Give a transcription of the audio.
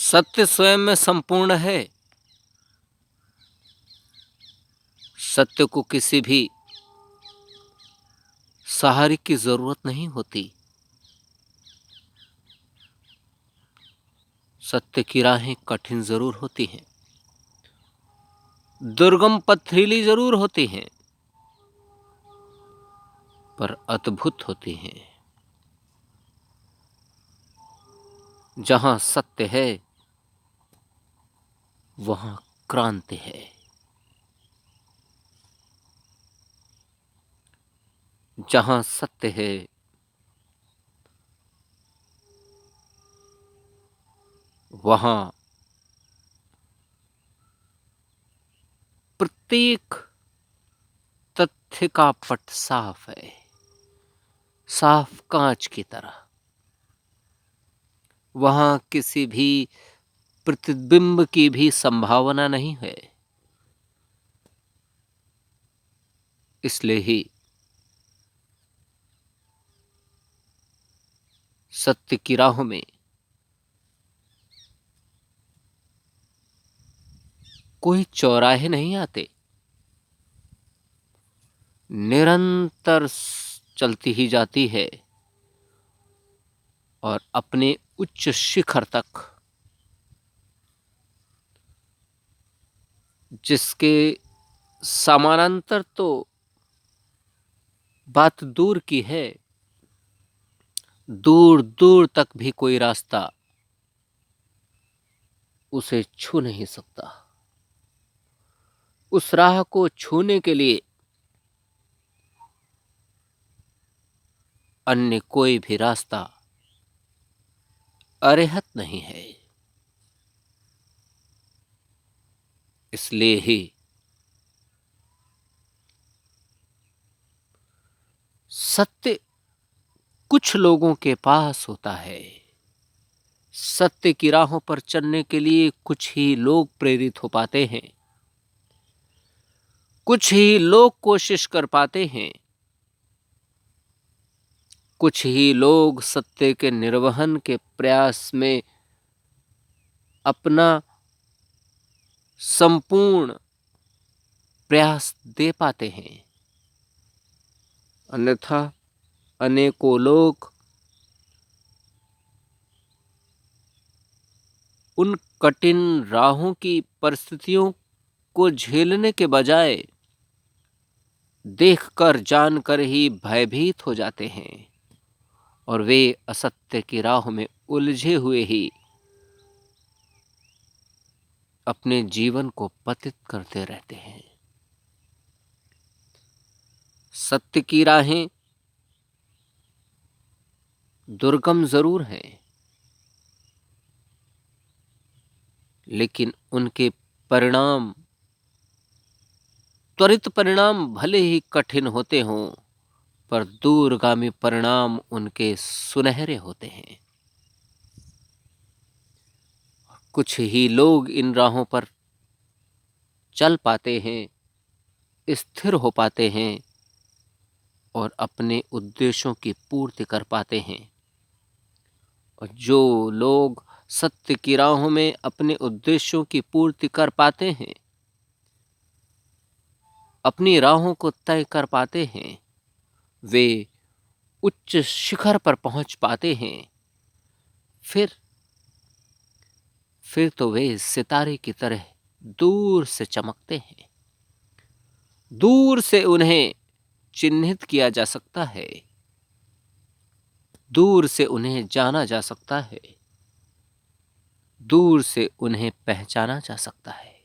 सत्य स्वयं में संपूर्ण है। सत्य को किसी भी सहारे की जरूरत नहीं होती। सत्य की राहें कठिन जरूर होती हैं, दुर्गम पथरीली जरूर होती हैं, पर अद्भुत होती हैं। जहां सत्य है वहां क्रांति है। जहां सत्य है वहां प्रत्येक तथ्य का पट साफ है, साफ कांच की तरह। वहां किसी भी प्रतिबिंब की भी संभावना नहीं है। इसलिए ही सत्य की राहों में कोई चौराहे नहीं आते। निरंतर चलती ही जाती है और अपने उच्च शिखर तक, जिसके समानांतर तो बात दूर की है, दूर दूर तक भी कोई रास्ता उसे छू नहीं सकता। उस राह को छूने के लिए अन्य कोई भी रास्ता अरेहत नहीं है। इसलिए ही सत्य कुछ लोगों के पास होता है। सत्य की राहों पर चलने के लिए कुछ ही लोग प्रेरित हो पाते हैं, कुछ ही लोग कोशिश कर पाते हैं, कुछ ही लोग सत्य के निर्वहन के प्रयास में अपना संपूर्ण प्रयास दे पाते हैं। अन्यथा अनेकों लोग उन कठिन राहों की परिस्थितियों को झेलने के बजाय देखकर जानकर ही भयभीत हो जाते हैं और वे असत्य की राह में उलझे हुए ही अपने जीवन को पतित करते रहते हैं। सत्य की राहें दुर्गम जरूर हैं, लेकिन उनके परिणाम, त्वरित परिणाम भले ही कठिन होते हों, पर दूरगामी परिणाम उनके सुनहरे होते हैं। कुछ ही लोग इन राहों पर चल पाते हैं, स्थिर हो पाते हैं और अपने उद्देश्यों की पूर्ति कर पाते हैं। और जो लोग सत्य की राहों में अपने उद्देश्यों की पूर्ति कर पाते हैं, अपनी राहों को तय कर पाते हैं, वे उच्च शिखर पर पहुंच पाते हैं। फिर तो वे सितारे की तरह दूर से चमकते हैं। दूर से उन्हें चिन्हित किया जा सकता है, दूर से उन्हें जाना जा सकता है, दूर से उन्हें पहचाना जा सकता है।